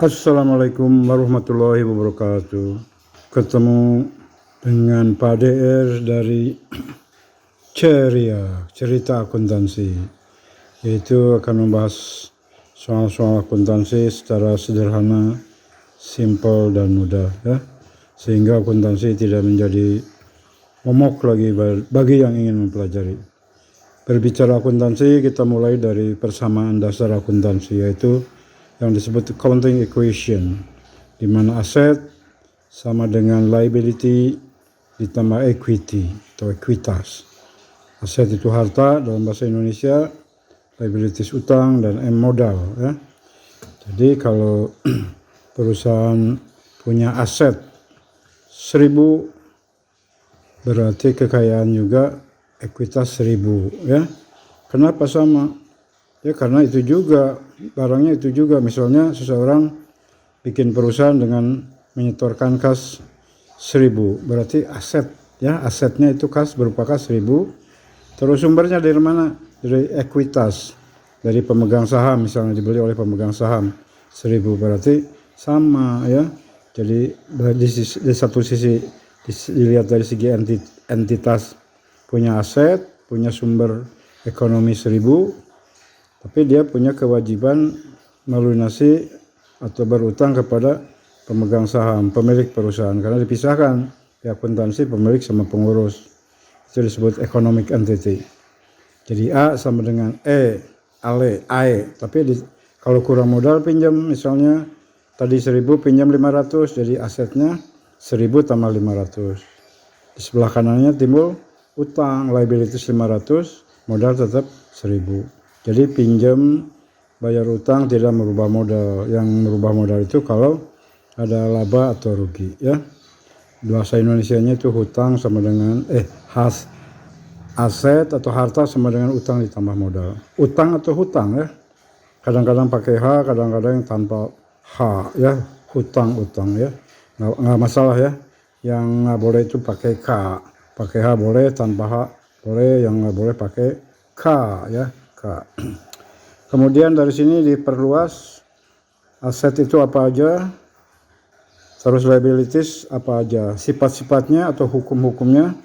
Assalamualaikum warahmatullahi wabarakatuh. Ketemu dengan Pak DR dari Ceria, cerita akuntansi. Yaitu akan membahas soal-soal akuntansi secara sederhana, simpel dan mudah, ya. Sehingga akuntansi tidak menjadi momok lagi bagi yang ingin mempelajari. Berbicara akuntansi, kita mulai dari persamaan dasar akuntansi, yaitu yang disebut accounting equation, di mana aset sama dengan liability ditambah equity atau ekuitas. Aset itu harta dalam bahasa Indonesia, liabilities utang, dan M modal, ya. Jadi kalau perusahaan punya aset 1000, berarti kekayaan juga ekuitas 1000, ya. Kenapa sama? Ya karena itu juga, barangnya itu juga. Misalnya seseorang bikin perusahaan dengan menyetorkan kas 1000, berarti aset, ya, asetnya itu kas berupa kas 1000. Terus sumbernya dari mana? Dari ekuitas, dari pemegang saham, misalnya dibeli oleh pemegang saham 1000, berarti sama, ya. Jadi di satu sisi dilihat dari segi entitas punya aset, punya sumber ekonomi 1000, tapi dia punya kewajiban melunasi atau berutang kepada pemegang saham, pemilik perusahaan, karena dipisahkan di akuntansi pemilik sama pengurus. Itu disebut economic entity. Jadi A sama dengan E, AE, tapi kalau kurang modal pinjam, misalnya tadi 1000 pinjam 500, jadi asetnya 1000 tambah 500. Di sebelah kanannya timbul utang, liabilities 500, modal tetap 1000. Jadi pinjam bayar utang tidak merubah modal. Yang merubah modal itu kalau ada laba atau rugi, ya. Bahasa Indonesianya itu hutang sama dengan aset atau harta sama dengan utang ditambah modal. Utang atau hutang, ya. Kadang-kadang pakai H, kadang-kadang tanpa H, ya. Hutang, ya. Nggak masalah, ya. Yang nggak boleh itu pakai K. Pakai H boleh, tanpa H boleh. Yang nggak boleh pakai K, ya. Kemudian dari sini diperluas, aset itu apa aja, terus liabilities apa aja, sifat-sifatnya atau hukum-hukumnya.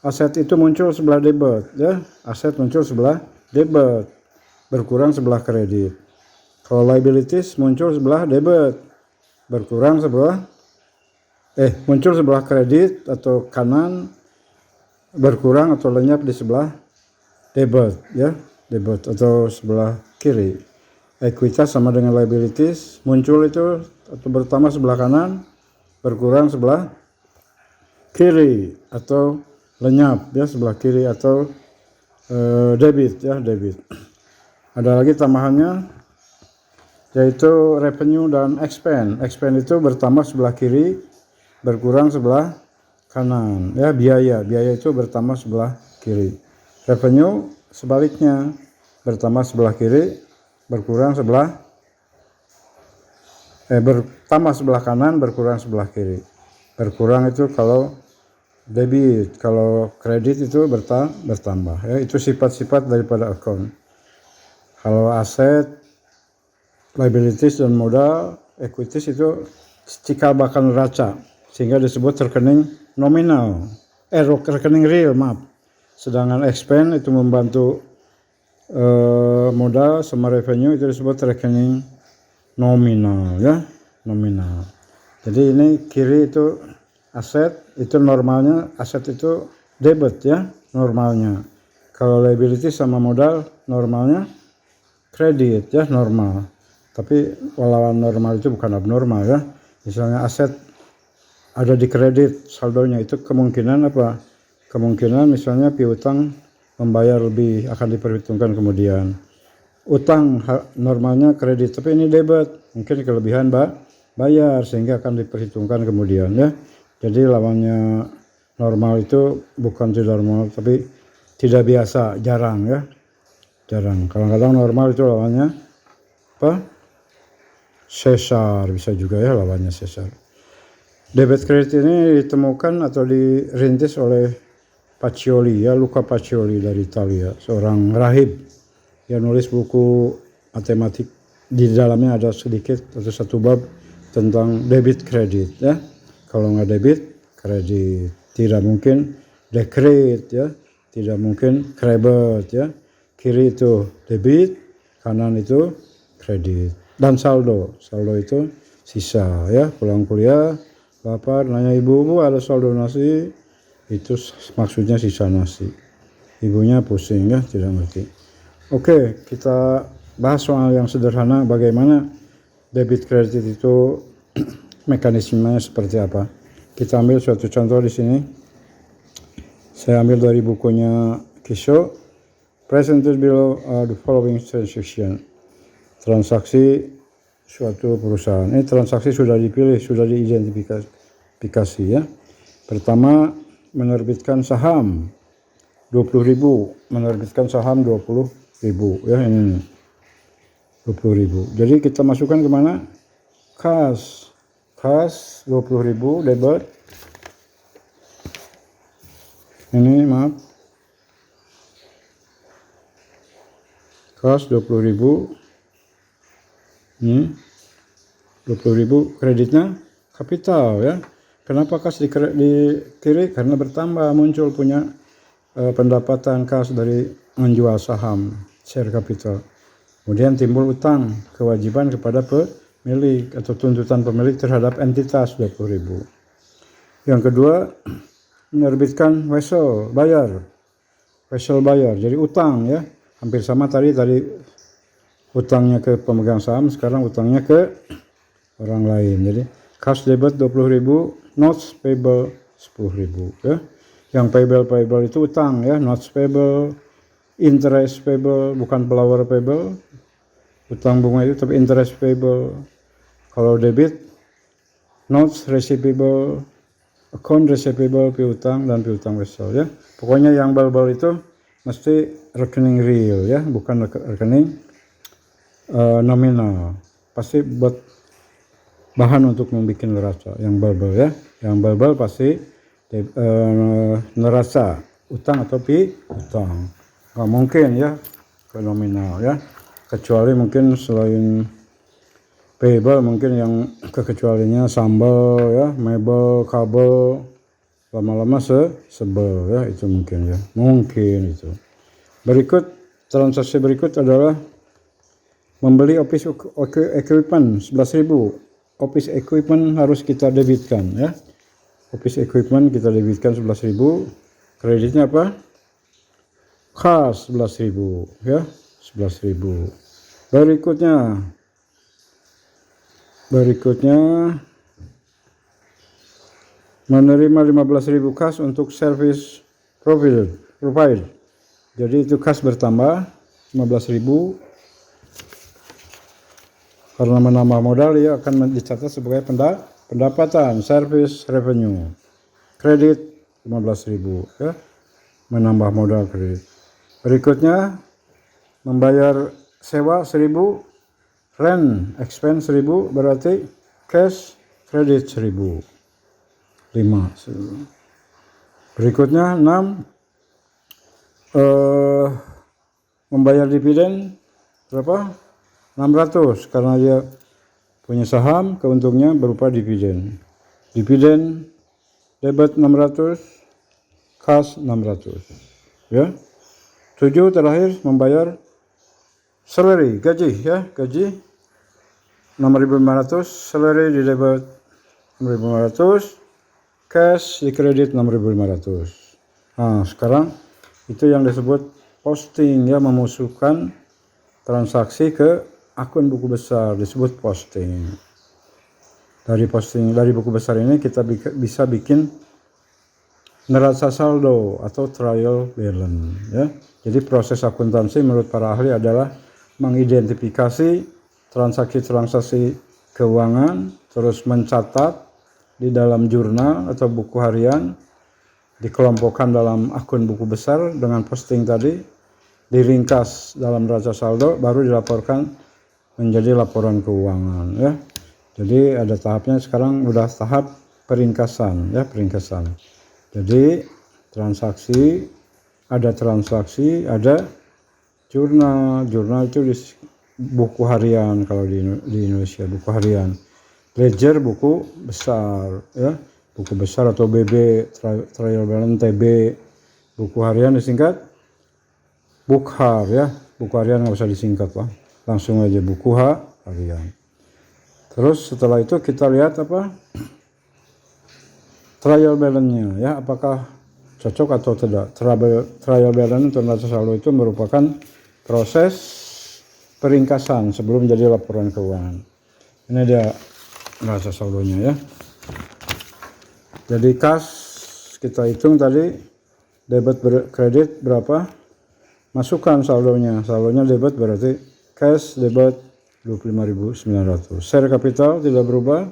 Aset itu muncul sebelah debit, ya, aset muncul sebelah debit, berkurang sebelah kredit. Kalau liabilities muncul sebelah debit, berkurang sebelah muncul sebelah kredit atau kanan, berkurang atau lenyap di sebelah debit, ya. Debit atau sebelah kiri. Ekuitas sama dengan liabilities, muncul itu atau bertambah sebelah kanan, berkurang sebelah kiri atau lenyap, ya, sebelah kiri atau debit, ya, debit. Ada lagi tambahannya, yaitu revenue dan expense. Expense itu bertambah sebelah kiri, berkurang sebelah kanan, ya. Biaya itu bertambah sebelah kiri. Revenue sebaliknya, bertambah sebelah kiri, berkurang bertambah sebelah kanan, berkurang sebelah kiri. Berkurang itu kalau debit, kalau kredit itu bertambah, ya. Itu sifat-sifat daripada account. Kalau aset, liabilities dan modal, equities itu cikal bakal neraca, sehingga disebut rekening nominal, rekening real, maaf. Sedangkan expense itu membantu modal sama revenue, itu disebut rekening nominal, ya, nominal. Jadi ini kiri itu aset, itu normalnya aset itu debit, ya, normalnya. Kalau liability sama modal normalnya kredit, ya, normal. Tapi lawan normal itu bukan abnormal, ya. Misalnya aset ada di kredit, saldonya itu kemungkinan apa? Kemungkinan misalnya piutang membayar lebih, akan diperhitungkan kemudian. Utang normalnya kredit, tapi ini debit, mungkin kelebihan bayar, sehingga akan diperhitungkan kemudian, ya. Jadi lawannya normal itu bukan tidak normal, tapi tidak biasa, jarang, ya. Jarang. Kadang-kadang normal itu lawannya apa? Sesar, bisa juga, ya, lawannya sesar. Debit kredit ini ditemukan atau dirintis oleh Pacioli, ya, Luca Pacioli dari Italia, seorang rahib yang nulis buku matematik di dalamnya ada sedikit atau satu bab tentang debit kredit ya. Kalau nggak debit, kredit. Tidak mungkin dekret ya, tidak mungkin kredit ya. Kiri itu debit, kanan itu kredit. Dan saldo itu sisa ya. Pulang kuliah, lapar, nanya ibu ada saldo nasi, itu maksudnya sisa nasi. Ibunya pusing ya, tidak ngerti. Oke, kita bahas soal yang sederhana, bagaimana debit kredit itu mekanismenya seperti apa. Kita ambil suatu contoh di sini. Saya ambil dari bukunya Kisho. Presented below are the following transaction. Transaksi suatu perusahaan. Ini transaksi sudah dipilih, sudah diidentifikasi ya. Pertama, menerbitkan saham 20.000, menerbitkan saham 20.000 ya, ini 20.000. Jadi kita masukkan kemana? Kas 20.000 debit. Ini maaf, kas 20.000. Ini 20.000, kreditnya kapital ya. Kenapa kas di kiri? Karena bertambah, muncul punya pendapatan kas dari menjual saham, share capital. Kemudian timbul utang, kewajiban kepada pemilik atau tuntutan pemilik terhadap entitas 20.000. Yang kedua, menerbitkan wesel bayar. Jadi utang ya. Hampir sama tadi utangnya ke pemegang saham, sekarang utangnya ke orang lain. Jadi cash debit 20.000, notes payable 10.000 ya. Yang payable itu utang ya, notes payable, interest payable, bukan flower payable. Utang bunga itu tapi interest payable. Kalau debit, notes receivable, account receivable, piutang dan piutang wesel ya. Pokoknya yang bal-bal itu mesti rekening real ya, bukan rekening nominal. Pasti buat bahan untuk membuat neraca yang bal-bal ya. Yang bal-bal pasti neraca utang atau piutang. Nggak mungkin ya ke nominal ya, kecuali mungkin selain payable mungkin yang kekecualinya sambal ya, mebel, kabel, lama-lama sebel ya, itu mungkin ya, mungkin itu. Berikut, transaksi berikut adalah membeli office equipment 11.000. Office equipment harus kita debitkan ya. Office equipment kita debitkan 11.000. Kreditnya apa? Kas 11.000 ya, 11.000. Berikutnya menerima 15.000 kas untuk service provide. Jadi itu kas bertambah 15.000 karena menambah modal, dia akan dicatat sebagai pendapatan service revenue. Kredit 15.000 ya, menambah modal kredit. Berikutnya membayar sewa 1.000, rent expense 1.000, berarti cash kredit 1.000. 5. Berikutnya 6, membayar dividen berapa? 600, karena dia punya saham, keuntungnya berupa dividen. Dividen debit 600, kas 600 ya. 7 terakhir membayar salary, gaji ya, gaji 6.500, salary di debit 6.500, cash di kredit 6.500. Nah, sekarang itu yang disebut posting ya, memasukkan transaksi ke akun buku besar, disebut posting. Dari buku besar ini kita bisa bikin neraca saldo atau trial balance ya. Jadi proses akuntansi menurut para ahli adalah mengidentifikasi transaksi keuangan, terus mencatat di dalam jurnal atau buku harian, dikelompokkan dalam akun buku besar dengan posting tadi, diringkas dalam neraca saldo, baru dilaporkan menjadi laporan keuangan ya. Jadi ada tahapnya, sekarang udah tahap peringkasan ya, peringkasan. Jadi ada jurnal itu buku harian kalau di Indonesia, buku harian. Ledger buku besar ya, buku besar atau BB, trial balance TB. Buku harian disingkat bukhar ya, buku harian nggak usah disingkat lah, langsung aja buku harian. Terus setelah itu kita lihat apa trial balance-nya ya, apakah cocok atau tidak. Trial balance atau neraca saldo itu merupakan proses peringkasan sebelum jadi laporan keuangan. Ini dia neraca saldonya ya. Jadi kas kita hitung tadi, debit kredit berapa, masukkan saldonya debit berarti cash debit 25.900. Share capital tidak berubah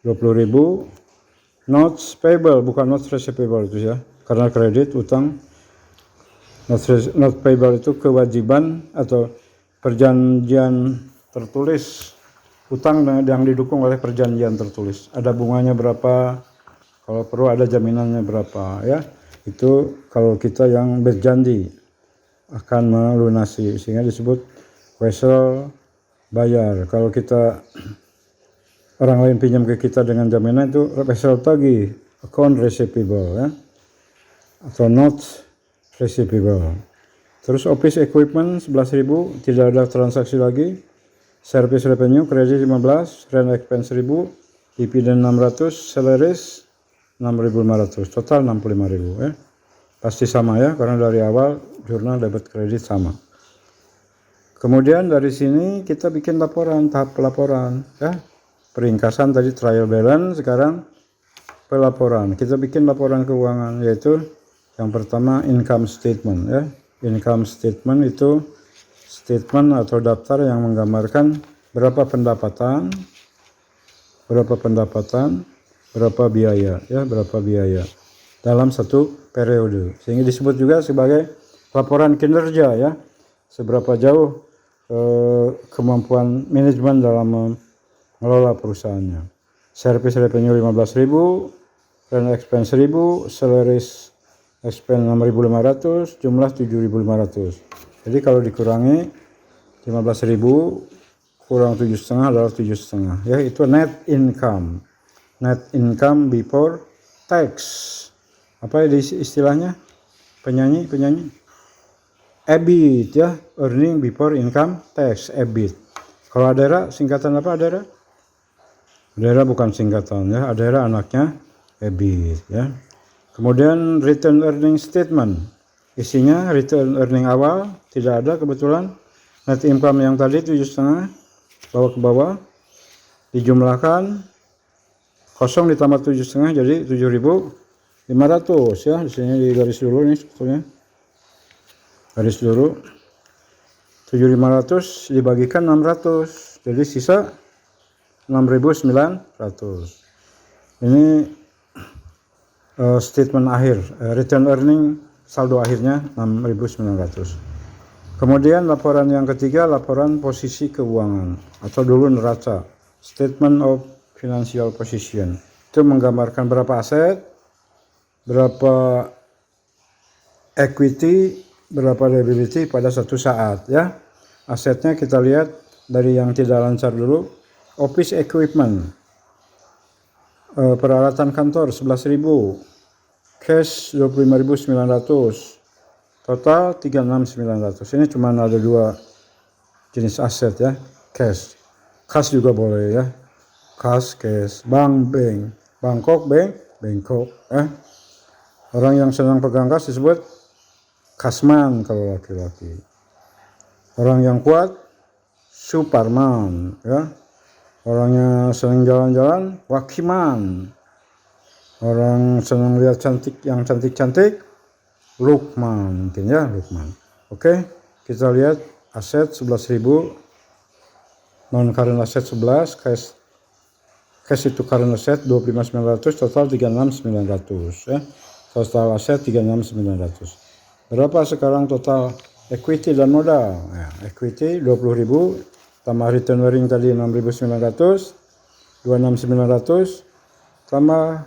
20.000. Notes payable bukan notes receivable itu ya, karena kredit utang. Note payable itu kewajiban atau perjanjian tertulis, utang yang didukung oleh perjanjian tertulis. Ada bunganya berapa, kalau perlu ada jaminannya berapa ya. Itu kalau kita yang berjanji akan melunasi, sehingga disebut wesel bayar. Kalau kita orang lain pinjam ke kita dengan jaminan itu wesel tagih, account receivable ya, atau notes receivable. Terus office equipment 11.000, tidak ada transaksi lagi. Service revenue kredit 15, rent expense 1.000, dividen 600, salaries 6.500, total 65.000 ya. Pasti sama ya, karena dari awal jurnal debit kredit sama. Kemudian dari sini kita bikin laporan, tahap pelaporan ya. Peringkasan tadi trial balance, sekarang pelaporan. Kita bikin laporan keuangan, yaitu yang pertama income statement ya. Income statement itu statement atau daftar yang menggambarkan berapa pendapatan, berapa biaya ya, berapa biaya dalam satu periode. Sehingga disebut juga sebagai laporan kinerja ya. Seberapa jauh kemampuan manajemen dalam mengelola perusahaannya. Service revenue 15.000, rent expense 1.000, salaries expense 6.500, jumlah 7.500. Jadi kalau dikurangi 15.000 kurang 7,5 adalah 7,5 ya, itu net income. Net income before tax. Apa istilahnya? Penyanyi EBIT ya, earning before income tax, EBIT. Kalau ADERA singkatan apa ADERA? ADERA bukan singkatan ya, ADERA anaknya EBIT ya. Kemudian return earning statement, isinya return earning awal tidak ada kebetulan. Net income yang tadi 7,5 bawa ke bawah, dijumlahkan, kosong ditambah 7,5 jadi 7.500 ya. Di sini di garis dulu nih sebetulnya, garis dulu 7.500 dibagikan 600, jadi sisa 6.900. Ini statement akhir, return earning saldo akhirnya 6.900. Kemudian laporan yang ketiga, laporan posisi keuangan atau dulu neraca, statement of financial position. Itu menggambarkan berapa aset, berapa equity, berapa liability pada satu saat ya. Asetnya kita lihat dari yang tidak lancar dulu. Office equipment, peralatan kantor 11.000, cash 25.900, total 36.900. Ini cuma ada dua jenis aset ya, cash. Kas juga boleh ya, kas, cash. Bank, Bangkok, Bangkok ya. Orang yang senang pegang kas disebut kasman kalau laki-laki. Orang yang kuat Suparman ya. Orangnya senang jalan-jalan Wakiman. Orang senang lihat yang cantik-cantik Lukman, mungkin ya, Lukman. Oke, kita lihat aset 11.000, non current asset 11, cash itu current asset 25.900, total 36.900 ya. Total aset 36.900. Berapa sekarang total equity dan modal? Ya, equity 20.000 tambah return earning tadi 6.900, 26.900 tambah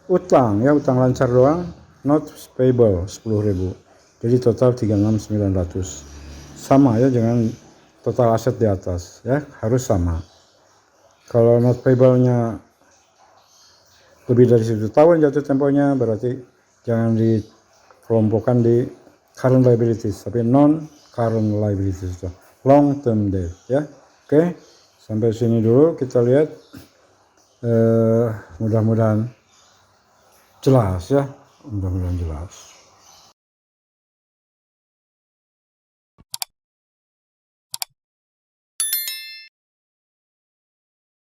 utang ya, utang lancar doang, notes payable 10.000. Jadi total 36.900. Sama ya, jangan total aset di atas, ya harus sama. Kalau not payable-nya lebih dari 1 tahun jatuh temponya, berarti jangan dikelompokkan di current liabilities, tapi non current liabilities, long term debt, ya. Oke, sampai sini dulu kita lihat. Mudah-mudahan jelas ya, mudah-mudahan jelas.